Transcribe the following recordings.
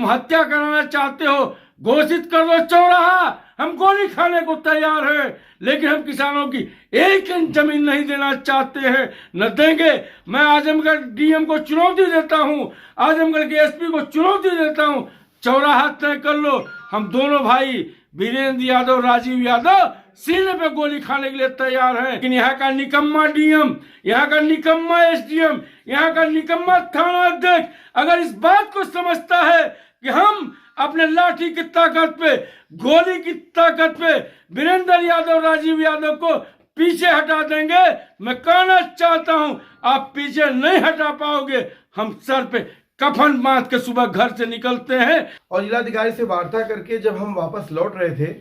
तुम हत्या कराना चाहते हो, घोषित कर दो चौराहा, हम गोली खाने को तैयार हैं, लेकिन हम किसानों की एक इंच जमीन नहीं देना चाहते हैं, न देंगे। मैं आजमगढ़ डीएम को चुनौती देता हूं, आजमगढ़ के एसपी को चुनौती देता हूं, चौराहा तय कर लो। हम दोनों भाई वीरेंद्र यादव, राजीव यादव सीने पे गोली खाने के लिए तैयार हैं। लेकिन यहाँ का निकम्मा डीएम, यहाँ का निकम्मा एसडीएम, यहाँ का निकम्मा थाना अध्यक्ष अगर इस बात को समझता है कि हम अपने लाठी की ताकत पे, गोली की ताकत पे वीरेंद्र यादव, राजीव यादव को पीछे हटा देंगे, मैं कहना चाहता हूं आप पीछे नहीं हटा पाओगे। हम सर पे कफन बांध के सुबह घर से निकलते हैं। और जिलाधिकारी से वार्ता करके जब हम वापस लौट रहे थे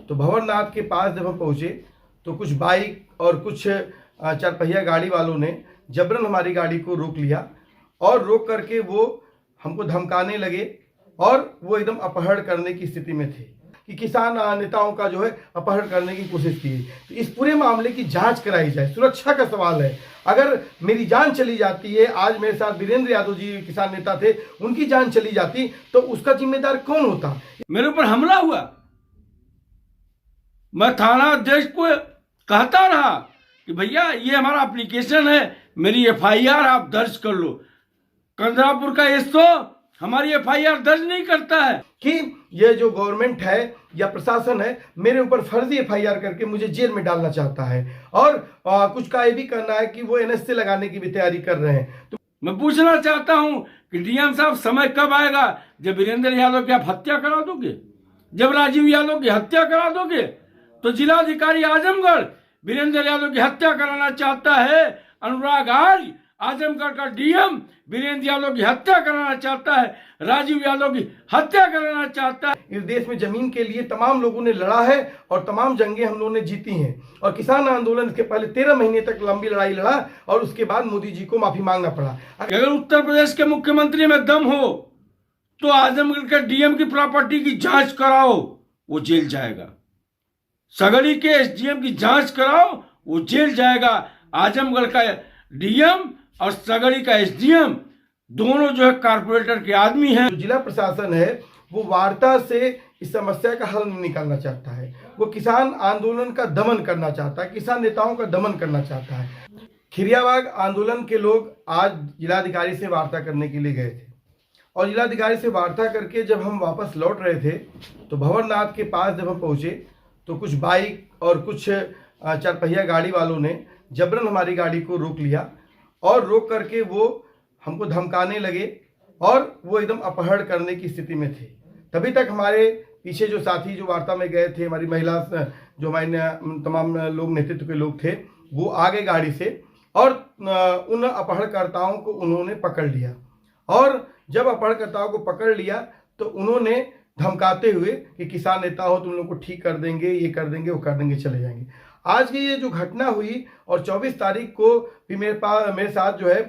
तो भंवरनाथ के पास जब हम पहुंचे तो कुछ बाइक और कुछ चारपहिया गाड़ी वालों ने जबरन हमारी गाड़ी को रोक लिया और रोक करके वो हमको धमकाने लगे और वो एकदम अपहरण करने की स्थिति में थे कि किसान नेताओं का जो है अपहरण करने की कोशिश की। तो इस पूरे मामले की जांच कराई जाए, सुरक्षा का सवाल है। अगर मेरी जान चली जाती है, आज मेरे साथ वीरेंद्र यादव जी किसान नेता थे, उनकी जान चली जाती तो उसका जिम्मेदार कौन होता? मेरे ऊपर हमला हुआ, मैं थाना अध्यक्ष को कहता रहा कि भैया ये हमारा एप्लीकेशन है, मेरी एफआईआर आप दर्ज कर लो। कंदरापुर का एसओ हमारी एफआईआर दर्ज नहीं करता है कि ये जो गवर्नमेंट है या प्रशासन है मेरे ऊपर फर्जी एफआईआर करके मुझे जेल में डालना चाहता है और कुछ का ये भी करना है कि वो एनएसए लगाने की भी तैयारी कर रहे हैं। तो मैं पूछना चाहता हूं कि डीएम साहब समय कब आएगा जब वीरेंद्र यादव की आप हत्या करा दोगे, जब राजीव यादव की हत्या करा दोगे? तो जिलाधिकारी आजमगढ़ वीरेंद्र यादव की हत्या कराना चाहता है, अनुराग आर्य आजमगढ़ का डीएम वीरेंद्र यादव की हत्या कराना चाहता है, राजीव यादव की हत्या कराना चाहता है। इस देश में जमीन के लिए तमाम लोगों ने लड़ा है और तमाम जंगें हम लोगों ने जीती हैं और किसान आंदोलन के पहले 13 महीने तक लंबी लड़ाई लड़ा और उसके बाद मोदी जी को माफी मांगना पड़ा। अगर उत्तर प्रदेश के मुख्यमंत्री में दम हो तो आजमगढ़ के डीएम की प्रॉपर्टी की जांच कराओ, वो जेल जाएगा। सगड़ी के एसडीएम की जांच कराओ, वो जेल जाएगा। आजमगढ़ का डीएम और सगड़ी का एसडीएम दोनों जो है कारपोरेटर के आदमी हैं। जो जिला प्रशासन है वो वार्ता से इस समस्या का हल नहीं निकालना चाहता है, वो किसान आंदोलन का दमन करना चाहता है, किसान नेताओं का दमन करना चाहता है। खिरियाबाग आंदोलन के लोग आज जिलाधिकारी से वार्ता करने के लिए गए थे और जिलाधिकारी से वार्ता करके जब हम वापस लौट रहे थे तो भंवरनाथ के पास जब हम पहुंचे तो कुछ बाइक और कुछ चारपहिया गाड़ी वालों ने जबरन हमारी गाड़ी को रोक लिया और रोक करके वो हमको धमकाने लगे और वो एकदम अपहरण करने की स्थिति में थे। तभी तक हमारे पीछे जो साथी जो वार्ता में गए थे, हमारी महिला जो हमारे तमाम लोग नेतृत्व के लोग थे, वो आ गए गाड़ी से और उन अपहरणकर्ताओं को उन्होंने पकड़ लिया और जब अपहरणकर्ताओं को पकड़ लिया तो उन्होंने धमकाते हुए कि किसान नेता हो तुम लोग को ठीक कर देंगे, ये कर देंगे, वो कर देंगे, चले जाएंगे। आज की ये जो घटना हुई और 24 तारीख को भी मेरे साथ जो है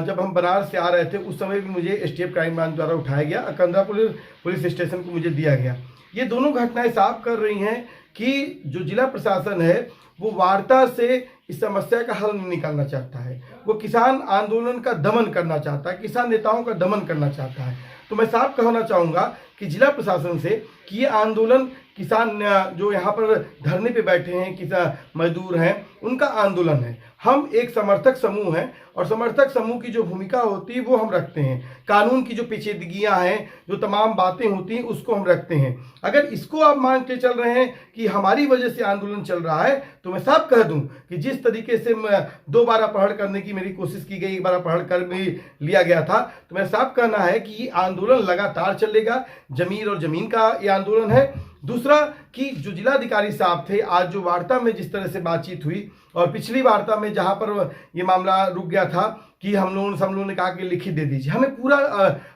जब हम बनारस से आ रहे थे उस समय भी मुझे स्टेट क्राइम ब्रांच द्वारा उठाया गया, कंदरापुर पुलिस स्टेशन को मुझे दिया गया। ये दोनों घटनाएं साफ कर रही हैं कि जो जिला प्रशासन है वो वार्ता से इस समस्या का हल नहीं निकालना चाहता है, वो किसान आंदोलन का दमन करना चाहता है, किसान नेताओं का दमन करना चाहता है। तो मैं साफ कहना चाहूँगा कि जिला प्रशासन से कि ये आंदोलन किसान जो यहाँ पर धरने पे बैठे हैं, किसान मजदूर हैं, उनका आंदोलन है। हम एक समर्थक समूह हैं और समर्थक समूह की जो भूमिका होती है वो हम रखते हैं। कानून की जो पेचीदगियां हैं, जो तमाम बातें होती हैं, उसको हम रखते हैं। अगर इसको आप मान के चल रहे हैं कि हमारी वजह से आंदोलन चल रहा है तो मैं साफ कह दूं कि जिस तरीके से 2 बार अपहरण करने की मेरी कोशिश की गई, 1 बार अपहरण कर भी लिया गया था, तो मैं साफ कहना है कि ये आंदोलन लगातार चलेगा। जमीर और जमीन का ये आंदोलन है। दूसरा कि जो जिलाधिकारी साहब थे, आज जो वार्ता में जिस तरह से बातचीत हुई और पिछली वार्ता में जहां पर ये मामला रुक गया था कि हम लोगों ने कहा कि लिखित दे दीजिए, हमें पूरा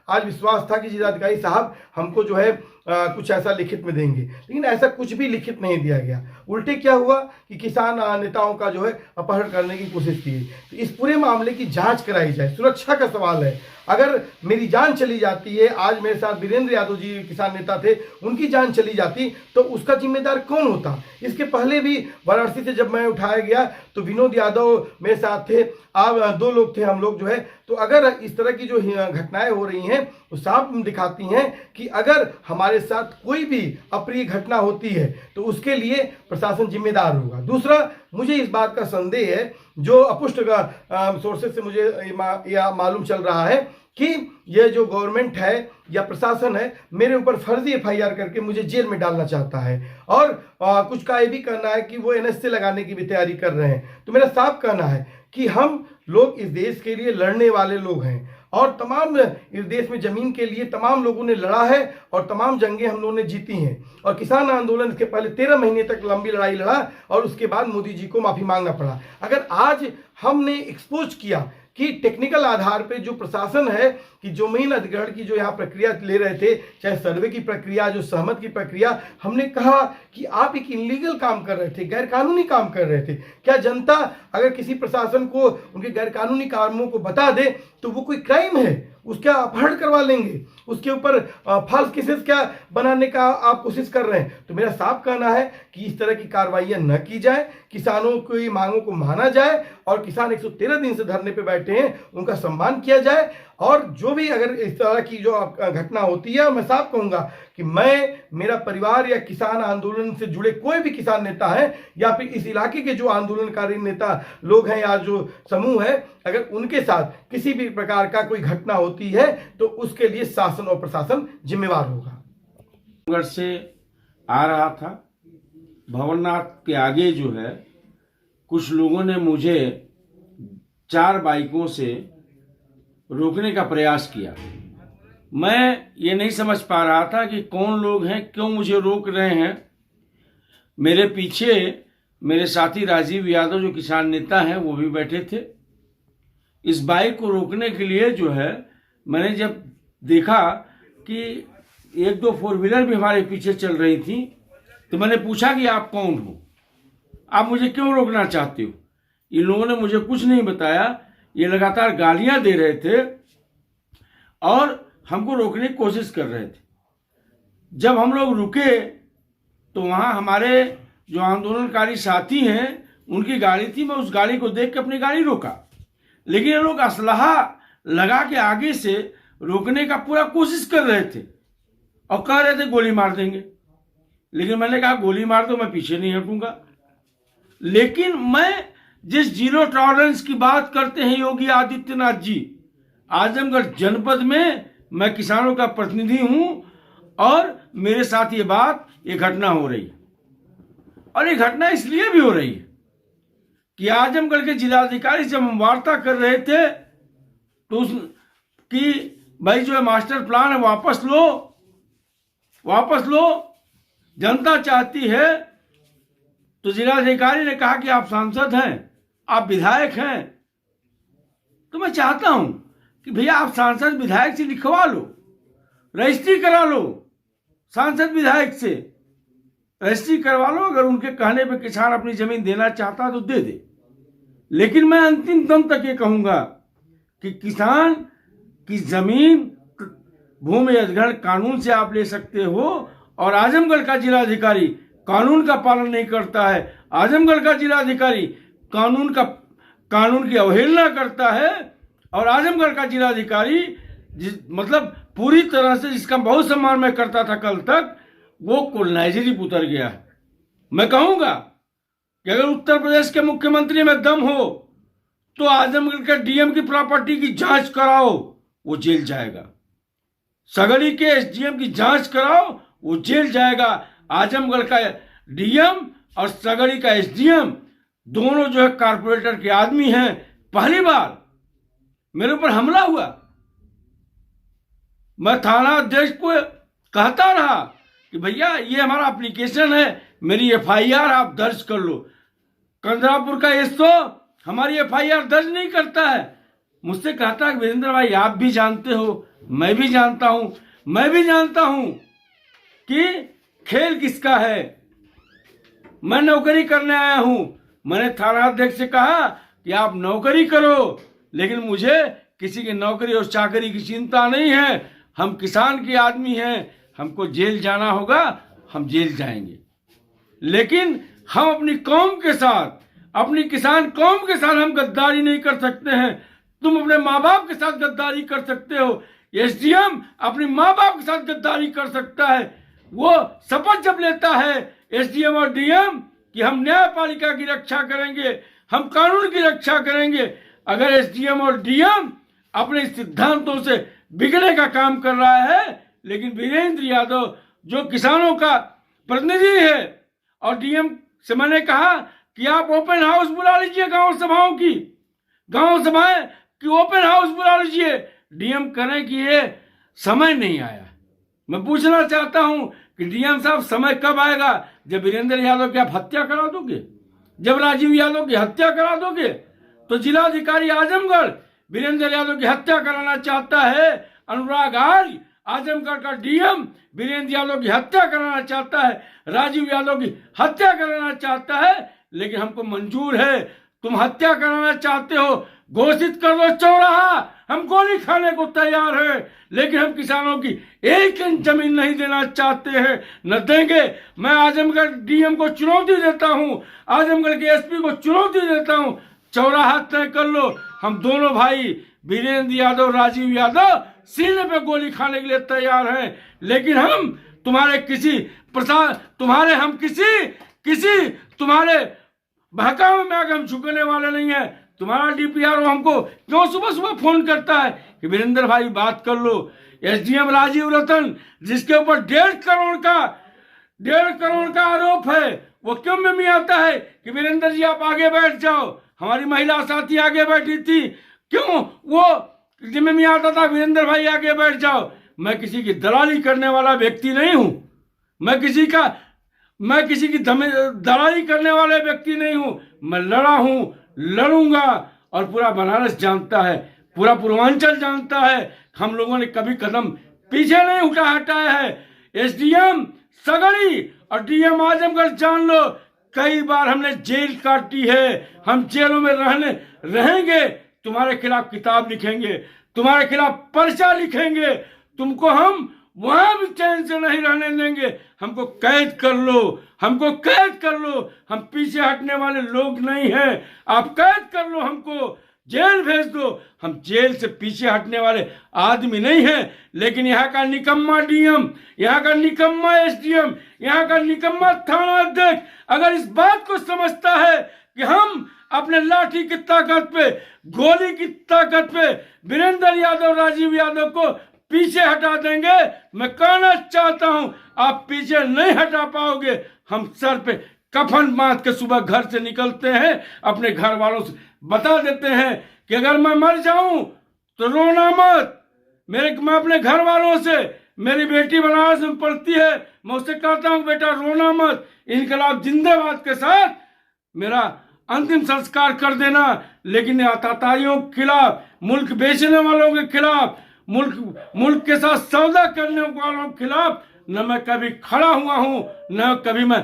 आज विश्वास था कि जिलाधिकारी साहब हमको जो है कुछ ऐसा लिखित में देंगे, लेकिन ऐसा कुछ भी लिखित नहीं दिया गया। उल्टे क्या हुआ कि किसान नेताओं का जो है अपहरण करने की कोशिश की। तो इस पूरे मामले की जांच कराई जाए, सुरक्षा का सवाल है। अगर मेरी जान चली जाती है, आज मेरे साथ वीरेंद्र यादव जी किसान नेता थे, उनकी जान चली जाती तो उसका जिम्मेदार कौन होता? इसके पहले भी वाराणसी से जब मैं उठाया गया तो विनोद यादव मेरे साथ थे, आप 2 लोग थे, हम लोग जो है। तो अगर इस तरह की जो घटनाएं हो रही हैं वो साफ दिखाती हैं कि अगर हमारे साथ कोई भी अप्रिय घटना होती है तो उसके लिए प्रशासन जिम्मेदार होगा। दूसरा, मुझे इस बात का संदेह है, जो अपुष्ट सोर्सेज से मुझे यह मालूम चल रहा है कि यह जो गवर्नमेंट है या प्रशासन है मेरे ऊपर फर्जी FIR करके मुझे जेल में डालना चाहता है, और कुछ का ये भी कहना है कि वो NSA लगाने की भी तैयारी कर रहे हैं। तो मेरा साफ कहना है कि हम लोग इस देश के लिए लड़ने वाले लोग हैं, और तमाम इस देश में जमीन के लिए तमाम लोगों ने लड़ा है और तमाम जंगें हम लोगों ने जीती हैं। और किसान आंदोलन के पहले 13 महीने तक लंबी लड़ाई लड़ा और उसके बाद मोदी जी को माफी मांगना पड़ा। अगर आज हमने एक्सपोज किया कि टेक्निकल आधार पे जो प्रशासन है कि जमीन अधिग्रहण की जो यहाँ प्रक्रिया ले रहे थे, चाहे सर्वे की प्रक्रिया, जो सहमत की प्रक्रिया, हमने कहा कि आप एक इलीगल काम कर रहे थे, गैर कानूनी काम कर रहे थे। क्या जनता अगर किसी प्रशासन को उनके गैर कानूनी कामों को बता दे तो वो कोई क्राइम है, उसका अपहरण करवा लेंगे, उसके ऊपर फॉल्स केसेस क्या बनाने का आप कोशिश कर रहे हैं। तो मेरा साफ कहना है कि इस तरह की कार्रवाइयां न की जाए, किसानों की मांगों को माना जाए, और किसान 113 दिन से धरने पे बैठे हैं उनका सम्मान किया जाए। और जो भी अगर इस तरह की जो घटना होती है, मैं साफ कहूंगा कि मेरा परिवार या किसान आंदोलन से जुड़े कोई भी किसान नेता है या फिर इस इलाके के जो आंदोलनकारी नेता लोग हैं या जो समूह है, अगर उनके साथ किसी भी प्रकार का कोई घटना होती है तो उसके लिए शासन और प्रशासन जिम्मेवार होगा। से आ रहा था, भवननाथ के आगे जो है कुछ लोगों ने मुझे 4 बाइकों से रोकने का प्रयास किया। मैं ये नहीं समझ पा रहा था कि कौन लोग हैं, क्यों मुझे रोक रहे हैं। मेरे पीछे मेरे साथी राजीव यादव जो किसान नेता हैं वो भी बैठे थे। इस बाइक को रोकने के लिए जो है मैंने जब देखा कि 1-2 4 व्हीलर भी हमारे पीछे चल रही थी, तो मैंने पूछा कि आप कौन हो, आप मुझे क्यों रोकना चाहते हो। इन लोगों ने मुझे कुछ नहीं बताया, ये लगातार गालियां दे रहे थे और हमको रोकने की कोशिश कर रहे थे। जब हम लोग रुके तो वहाँ हमारे जो आंदोलनकारी साथी हैं उनकी गाड़ी थी, मैं उस गाड़ी को देख के अपनी गाड़ी रोका, लेकिन ये लोग असलहा लगा के आगे से रोकने का पूरा कोशिश कर रहे थे और कह रहे थे गोली मार देंगे। लेकिन मैंने कहा गोली मार दो, मैं पीछे नहीं हटूंगा। लेकिन मैं जिस जीरो टॉलरेंस की बात करते हैं योगी आदित्यनाथ जी, आजमगढ़ जनपद में मैं किसानों का प्रतिनिधि हूं और मेरे साथ ये घटना हो रही है। और ये घटना इसलिए भी हो रही है कि आजमगढ़ के जिलाधिकारी जब हम वार्ता कर रहे थे तो कि भाई जो है मास्टर प्लान है वापस लो, जनता चाहती है। तो जिलाधिकारी ने कहा कि आप सांसद हैं, आप विधायक हैं, तो मैं चाहता हूं कि भैया आप सांसद विधायक से लिखवा लो, रजिस्ट्री करा लो, सांसद विधायक से रजिस्ट्री करवा लो। अगर उनके कहने पे किसान अपनी जमीन देना चाहता तो दे दे। लेकिन मैं अंतिम दम तक ये कहूंगा कि किसान की जमीन भूमि अधिग्रहण कानून से आप ले सकते हो, और आजमगढ़ का जिलाधिकारी कानून का पालन नहीं करता है, आजमगढ़ का जिलाधिकारी कानून की अवहेलना करता है, और आजमगढ़ का जिलाधिकारी मतलब पूरी तरह से जिसका बहुत सम्मान मैं करता था कल तक, वो कोलनाइजरी उतर गया है। मैं कहूंगा कि अगर उत्तर प्रदेश के मुख्यमंत्री में दम हो तो आजमगढ़ के DM की प्रॉपर्टी की जांच कराओ, वो जेल जाएगा। सगड़ी के SDM की जांच कराओ, वो जेल जाएगा। आजमगढ़ का DM और सगड़ी का SDM दोनों जो है कारपोरेटर के आदमी हैं। पहली बार मेरे ऊपर हमला हुआ, मैं थाना अध्यक्ष को कहता रहा कि भैया ये हमारा एप्लीकेशन है, मेरी FIR आप दर्ज कर लो। कंदरापुर का SO हमारी FIR दर्ज नहीं करता है। मुझसे कहता है वीरेंद्र भाई आप भी जानते हो, मैं भी जानता हूं कि खेल किसका है। मैं नौकरी करने आया हूं। मैंने थाना अध्यक्ष से कहा कि आप नौकरी करो, लेकिन मुझे किसी की नौकरी और चाकरी की चिंता नहीं है। हम किसान के आदमी हैं, हमको जेल जाना होगा, हम जेल जाएंगे, लेकिन हम अपनी कौम के साथ, अपनी किसान कौम के साथ हम गद्दारी नहीं कर सकते हैं। तुम अपने माँ बाप के साथ गद्दारी कर सकते हो, एसडीएम अपनी माँ बाप के साथ गद्दारी कर सकता है। वो शपथ जब लेता है एसडीएम और डीएम कि हम न्यायपालिका की रक्षा करेंगे, हम कानून की रक्षा करेंगे, अगर एसडीएम और डीएम अपने सिद्धांतों से बिगड़ने का काम कर रहा है, लेकिन वीरेंद्र यादव जो किसानों का प्रतिनिधि है, और डीएम से मैंने कहा कि आप ओपन हाउस बुला लीजिए गांव सभाओं की, गांव सभाएं कि ओपन हाउस बुला लीजिए। डीएम करें कि ये समय नहीं आया। मैं पूछना चाहता हूं कि डीएम साहब समय कब आएगा? जब वीरेंद्र यादव की आप हत्या करा दोगे, जब राजीव यादव की हत्या करा दोगे। तो जिलाधिकारी आजमगढ़ वीरेंद्र यादव की हत्या कराना चाहता है, अनुराग आर्य आजमगढ़ का डीएम वीरेंद्र यादव की हत्या कराना चाहता है, राजीव यादव की हत्या कराना चाहता है, लेकिन हमको मंजूर है। तुम हत्या कराना चाहते हो, घोषित कर दो चौराहा, हम गोली खाने को तैयार है, लेकिन हम किसानों की एक इंच जमीन नहीं देना चाहते हैं, न देंगे। मैं आजमगढ़ डीएम को चुनौती देता हूं, आजमगढ़ के एसपी को चुनौती देता हूं, चौराहा तय कर लो। हम दोनों भाई वीरेंद्र यादव, राजीव यादव सीने पे गोली खाने के लिए तैयार हैं, लेकिन हम तुम्हारे किसी तुम्हारे बहकावे में आगे हम झुकने वाले नहीं है। तुम्हारा डीपीआरओ हमको क्यों सुबह सुबह फोन करता है कि वीरेंद्र भाई बात कर लो। एसडीएम राजीव रतन जिसके ऊपर 1.5 करोड़ का आरोप है, वो क्यों में आता है कि वीरेंद्र जी आप आगे बैठ जाओ। हमारी महिला साथी आगे बैठी थी, क्यों वो जिम्मे आता था वीरेंद्र भाई आगे बैठ जाओ। मैं किसी की दलाली करने वाला व्यक्ति नहीं हूं, मैं किसी की दलाली करने वाले व्यक्ति नहीं हूं। मैं लड़ा हूं, लड़ूंगा, और पूरा बनारस जानता है, पूरा पूर्वांचल जानता है, हम लोगों ने कभी कदम पीछे नहीं हटाया है। एसडीएम सगड़ी और डीएम आजमगढ़ जान लो, कई बार हमने जेल काटी है, हम जेलों में रहेंगे, तुम्हारे खिलाफ किताब लिखेंगे, तुम्हारे खिलाफ पर्चा लिखेंगे, तुमको हम वहां भी चैन से नहीं रहने देंगे। हमको कैद कर लो, हमको कैद कर लो, हम पीछे हटने वाले लोग नहीं हैं। आप कैद कर लो, हमको जेल भेज दो, हम जेल से पीछे हटने वाले आदमी नहीं हैं। लेकिन यहाँ का निकम्मा डीएम, यहाँ का निकम्मा एसडीएम, यहाँ का निकम्मा थाना अध्यक्ष अगर इस बात को समझता है कि हम अपने लाठी की ताकत पे, गोली की ताकत पे वीरेंद्र यादव, राजीव यादव को पीछे हटा देंगे, मैं कहना चाहता हूं आप पीछे नहीं हटा पाओगे। हम सर पे कफन बांध के सुबह घर से निकलते हैं, अपने घर वालों से बता देते हैं कि अगर मैं मर जाऊं तो रोना मत। मैं अपने घर वालों से, मेरी बेटी बनारस में पढ़ती है, मैं उससे कहता हूं बेटा रोना मत, इनकलाब जिंदाबाद के साथ मेरा अंतिम संस्कार कर देना। लेकिन अत्याचारियों के खिलाफ, मुल्क बेचने वालों के खिलाफ, मुल्क के साथ सौदा करने वालों के खिलाफ न मैं कभी खड़ा हुआ हूं, न कभी मैं